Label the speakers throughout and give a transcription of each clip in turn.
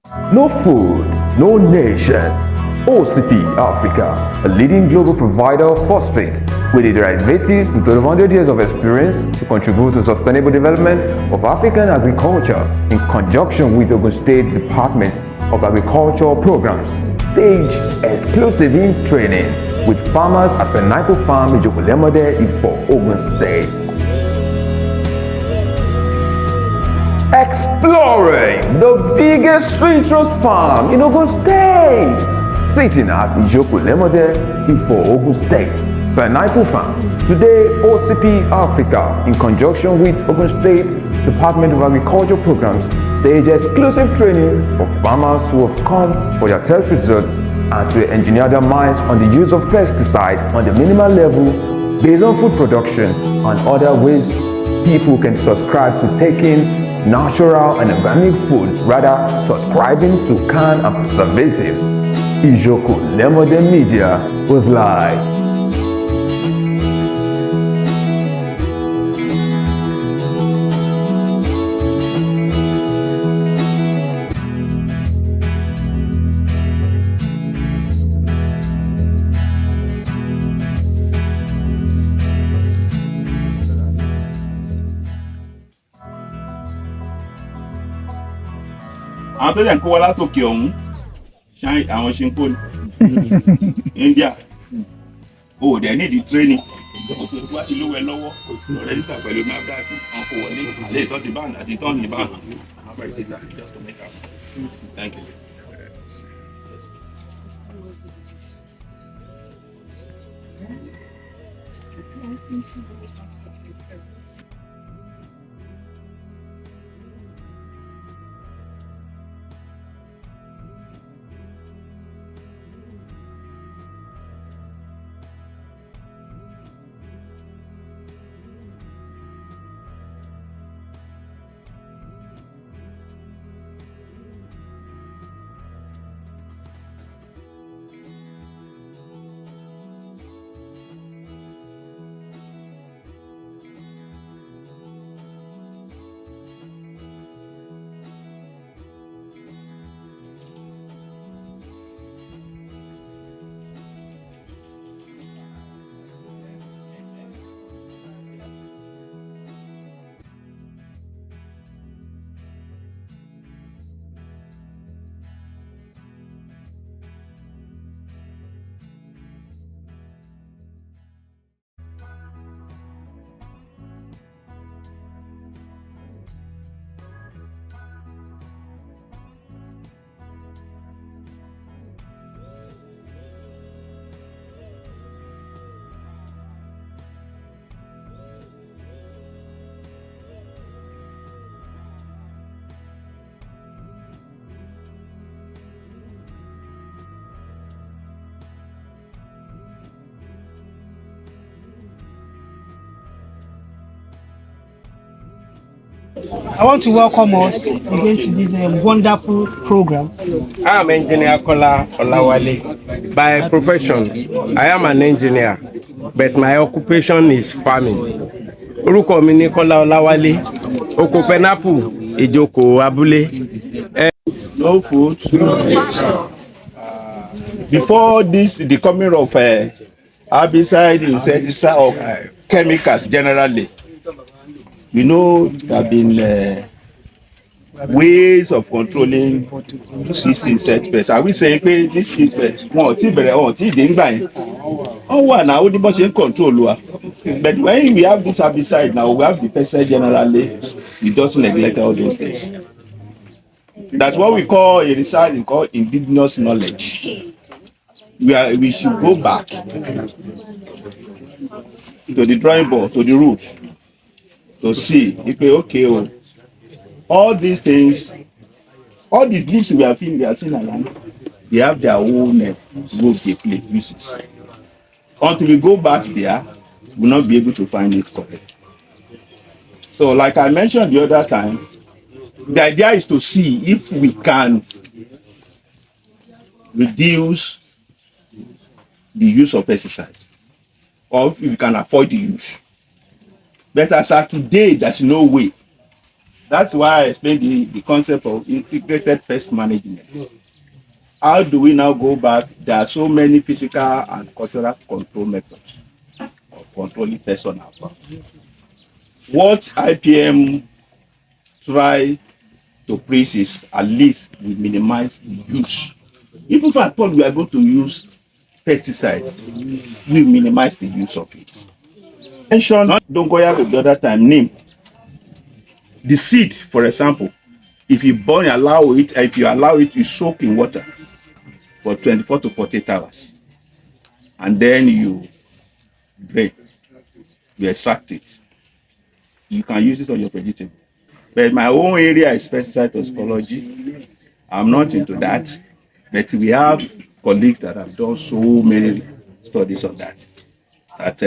Speaker 1: No food, no nation. OCP Africa, a leading global provider of phosphate with the derivatives and 100 years of experience to contribute to sustainable development of African agriculture in conjunction with Ogun State Department of Agricultural Programs. Stage exclusive in training with farmers at Pineapple Farm Ijoko-Lemode for Ogun State. Exploring the biggest citrus farm in Ogun State. Sitting at Ijoko-Lemode for Ogun State. Pineapple Farm. Today, OCP Africa, in conjunction with Ogun State Department of Agriculture Programs, stage exclusive training for farmers who have come for their test results and to engineer their minds on the use of pesticides on the minimal level based on food production and other ways people can subscribe to taking natural and organic foods rather subscribing to canned and preservatives. Ijoko-Lemode Media was live.
Speaker 2: Àwọn tó dẹ̀ ń kó wá látòkè ọ̀hún àwọn ṣe ń kó ní India o dẹ̀ nídìí training òṣèlú wá ti lówó ẹ lọ́wọ́ ọ̀rẹ́ níta pẹ̀lú NAFDAC wọn kò wọlé àlẹ́ ìtọ́ ti báńdà àti ìtọ́ ní báńdà. Thank you.
Speaker 3: I want to welcome us again to this wonderful program.
Speaker 4: I am Engineer Kola Olawale. By profession, I am an engineer, but my occupation is farming. Orúkọ mi ni Kola Olawale, oko Pineapple, Ijoko Abule.
Speaker 2: No food, no nature. Before this, the coming of herbicide, insecticide, or chemicals generally, we know there have been ways of controlling these insect pests. Are we saying that this insect pests, oh, well, now we must control. But when we have this herbicide now, we have the pesticide generally, we just neglect all those things. That's what we call a research called indigenous knowledge. We should go back to the drawing board, to the roots, to see if okay, all these things, all the groups we are seeing around, they have their own role they play, uses. Until we go back there, we will not be able to find it correct. So, like I mentioned the other time, the idea is to see if we can reduce the use of pesticides, or if we can avoid the use. But as of today, there's no way That's why I explained the concept of integrated pest management. How do we now go back? There are so many physical and cultural control methods of controlling pests on our farm. What IPM try to preach is at least we minimize the use. Even if at all we are going to use pesticide, we minimize the use of it. Mention dongoyaro the other time, neem. The seed, for example, if you allow it to soak in water for 24 to 48 hours, and then you drain, you extract it, you can use it on your vegetable. But my own area is pesticide toxicology. I'm not into that, but we have colleagues that have done so many studies on that. That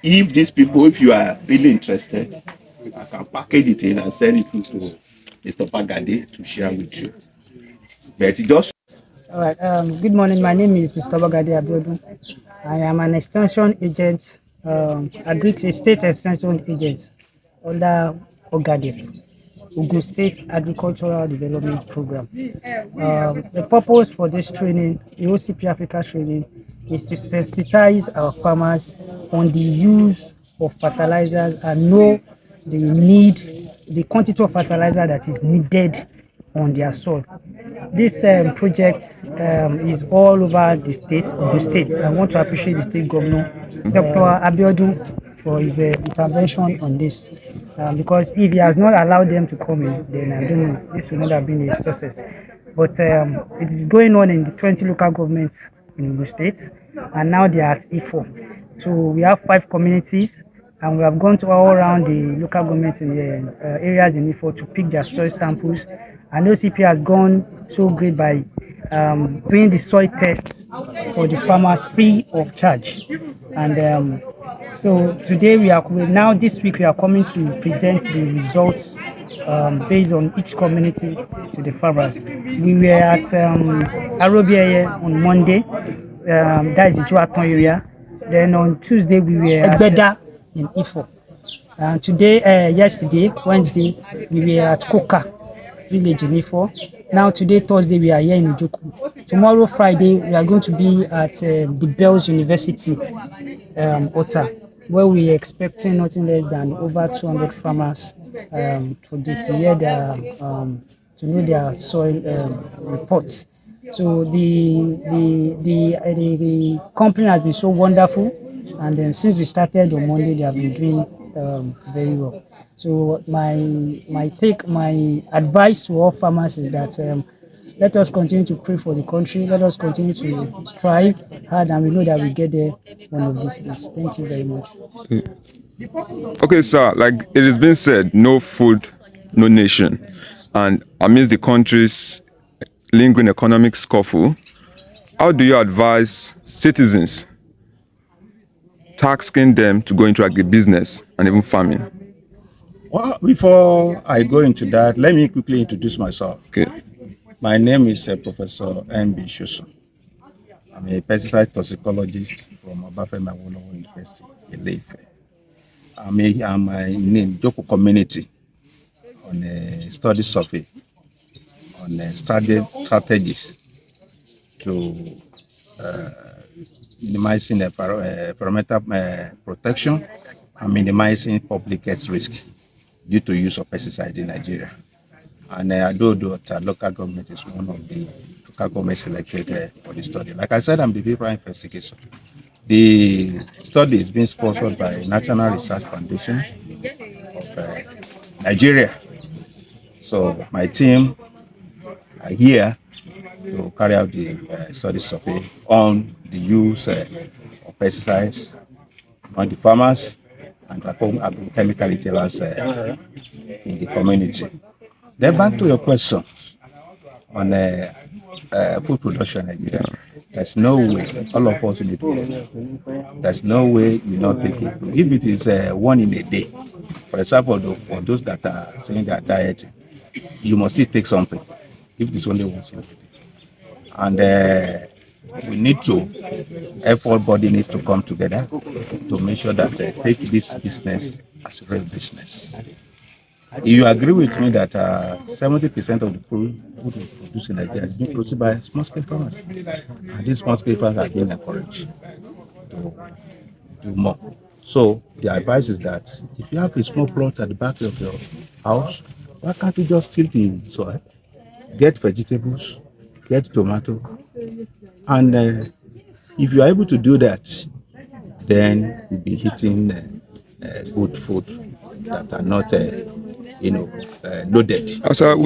Speaker 2: if these people, if you are really interested, I can package it in and send it through to Mr. Bagade to share with you. But it just.
Speaker 3: All right. Good morning. My name is Mr. Bagade Abiodun. I am an extension agent, a state extension agent under OGADEP, Ogun State Agricultural Development Program. The purpose for this training, the OCP Africa training, is to sensitize our farmers on the use of fertilizers and know the quantity of fertilizer that is needed on their soil. This project is all over the state. I want to appreciate the state governor, Dr. Abiodun, for his intervention on this. Because if he has not allowed them to come in, then I don't know, this would not have been a success. But it is going on in the 20 local governments in the state, and now they are at E4. So we have 5 communities, and we have gone to all around the local governments in the areas in E4 to pick their soil samples. And OCP has gone so great by doing the soil tests for the farmers free of charge. And so today this week we are coming to present the results based on each community to the farmers. We were at Arobia on Monday, that is the Joaton area. Then on Tuesday we were at Beda in Ifo. And yesterday, Wednesday, we were at Koka village in Ifo. Now today, Thursday, we are here in Ijoko. Tomorrow, Friday, we are going to be at the Bells University, Ota, where we are expecting nothing less than over 200 farmers to hear to know their soil reports. So the company has been so wonderful, and then since we started on Monday, they have been doing very well. So my advice to all farmers is that let us continue to pray for the country. Let us continue to strive hard, and we know that we get there one of these days. Thank you very much.
Speaker 1: Okay, sir, like it has been said, no food, no nation. And amidst the country's lingering economic scuffle, how do you advise citizens tasking them to go into agribusiness and even farming?
Speaker 2: Well, before I go into that, let me quickly introduce myself.
Speaker 1: Okay.
Speaker 2: My name is Professor M.B. Shusu. I'm a pesticide toxicologist from Obafemi Awolowo University, Ile-Ife. I'm in Ijoko community on a study survey on strategies to minimizing environmental protection and minimizing public health risks due to use of pesticide in Nigeria. And Adodo local government is one of the local governments selected for the study. Like I said, I'm the paper investigator. The study is being sponsored by National Research Foundation of Nigeria. So my team are here to carry out the study survey on the use of pesticides on the farmers and agrochemical retailers in the community. Then back to your question on food production in Nigeria. There's no way, all of us need food. There's no way you not take it. If it is one in a day, for example, for those that are saying that diet, you must still take something. If it is only once in a day. And we need to, everybody needs to come together to make sure that take this business as a real business. You agree with me that 70% of the food we produce in Nigeria is being produced by small-scale farmers, and these small-scale farmers are being encouraged to do more. So the advice is that if you have a small plot at the back of your house, why can't you just till the soil, get vegetables, get tomato, and if you are able to do that, then you'll be eating good food that are not, loaded.
Speaker 1: So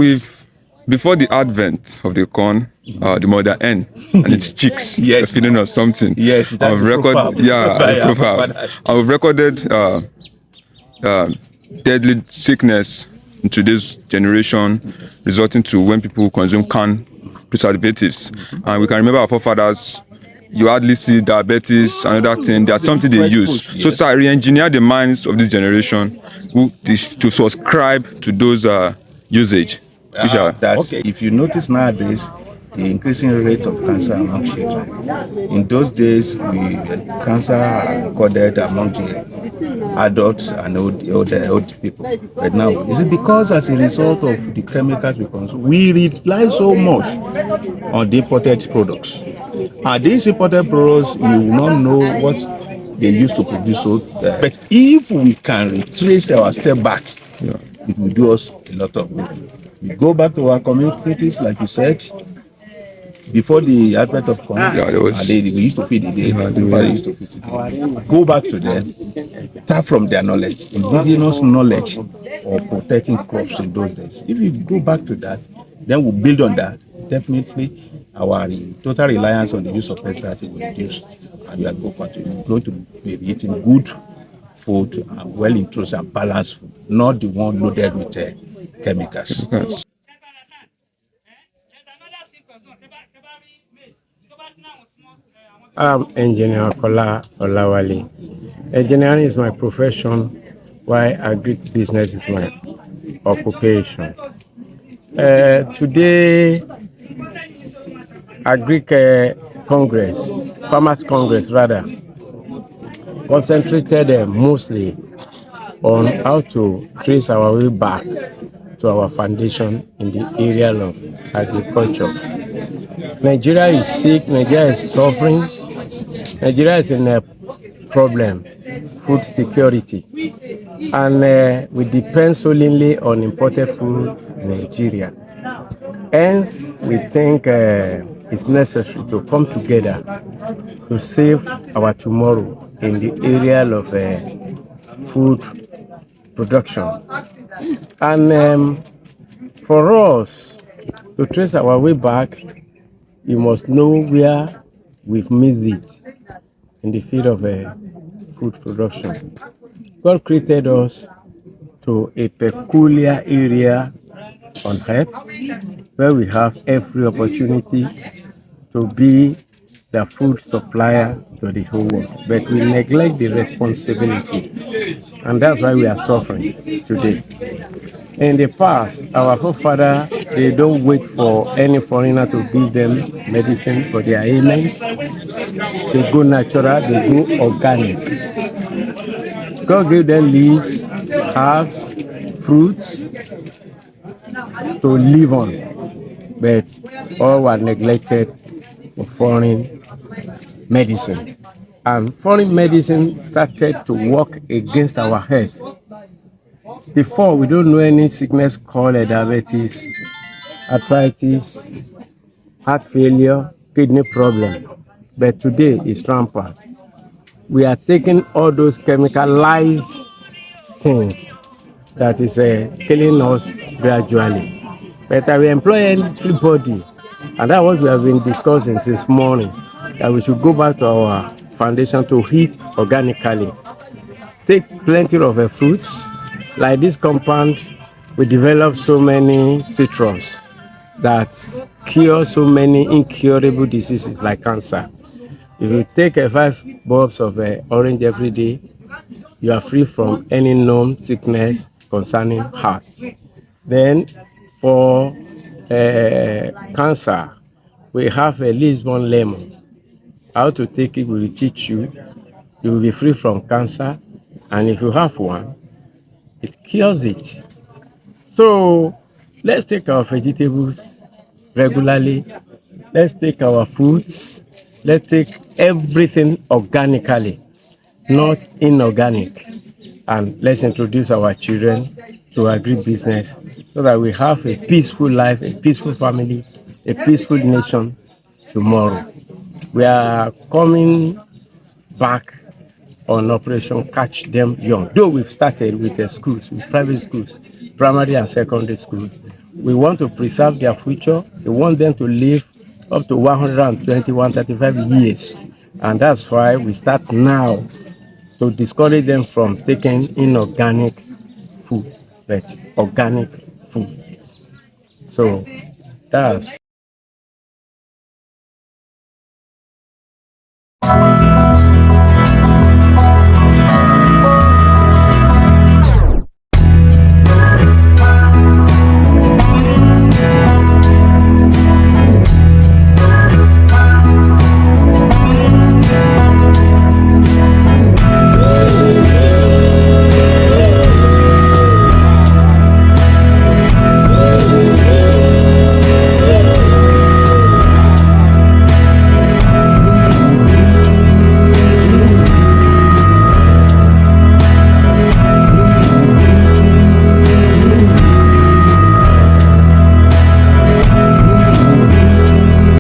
Speaker 1: before the advent of the corn, the mother hen and its chicks
Speaker 2: Yes.
Speaker 1: are feeding us something.
Speaker 2: Yes, that's
Speaker 1: I've
Speaker 2: a proverb. By our
Speaker 1: proverb.
Speaker 2: fathers.
Speaker 1: I've recorded deadly sickness in today's generation, resulting to when people consume canned preservatives. And we can remember our forefathers. You hardly see diabetes, another thing. There's something they use.
Speaker 2: Food,
Speaker 1: So,
Speaker 2: yes.
Speaker 1: sir, re-engineer the minds of this generation to subscribe to those usage. Which are
Speaker 2: That's if you notice nowadays the increasing rate of cancer among children. In those days, cancer are recorded among the adults and old people. But now, is it because as a result of the chemicals we consume, we rely so much on the imported products? And these imported products, you will not know what they used to produce. But if we can retrace our step back, it will do us a lot of good. We go back to our communities, like you said, before the advent of corn, we used to feed the father used to feed the Go back to them, tap from their knowledge, indigenous knowledge of protecting crops in those days. If you go back to that, then we'll build on that. Definitely, our total reliance on the use of pesticides will reduce, and we are going to be eating good food and well introduced and balanced food, not the one loaded with chemicals.
Speaker 1: yes.
Speaker 4: I'm Engineer Kola Olawale. Engineering is my profession, while agric business is my occupation. Today, Agric Congress, Farmers Congress rather, concentrated mostly on how to trace our way back to our foundation in the area of agriculture. Nigeria is sick, Nigeria is suffering, Nigeria is in a problem, food security, and we depend solely on imported food in Nigeria. Hence, we think it's necessary to come together to save our tomorrow in the area of food production. And for us to trace our way back, you must know where we've missed it in the field of food production. God created us to a peculiar area on earth where we have every opportunity to be the food supplier to the whole world. But we neglect the responsibility, and that's why we are suffering today. In the past, our forefathers, they don't wait for any foreigner to give them medicine for their ailments. They go natural, they go organic. God gave them leaves, herbs, fruits to live on, but all were neglected for foreign medicine. And foreign medicine started to work against our health. Before, we don't know any sickness called diabetes, arthritis, heart failure, kidney problem. But today it's rampant. We are taking all those chemicalized things that is killing us gradually. But I will employ everybody, and that's what we have been discussing since morning, that we should go back to our foundation to eat organically. Take plenty of fruits. Like this compound, we develop so many citrus that cure so many incurable diseases like cancer. If you take 5 bulbs of orange every day, you are free from any known sickness concerning heart. Then for cancer, we have a Lisbon lemon. How to take it, we will teach you. You will be free from cancer, and if you have one, it cures it. So let's take our vegetables regularly. Let's take our fruits. Let's take everything organically, not inorganic. And let's introduce our children to agribusiness so that we have a peaceful life, a peaceful family, a peaceful nation tomorrow. We are coming back on Operation Catch Them Young. Though we've started with the schools, with private schools, primary and secondary school, we want to preserve their future. We want them to live up to 120, 135 years. And that's why we start now to discourage them from taking inorganic food, but organic food. So that's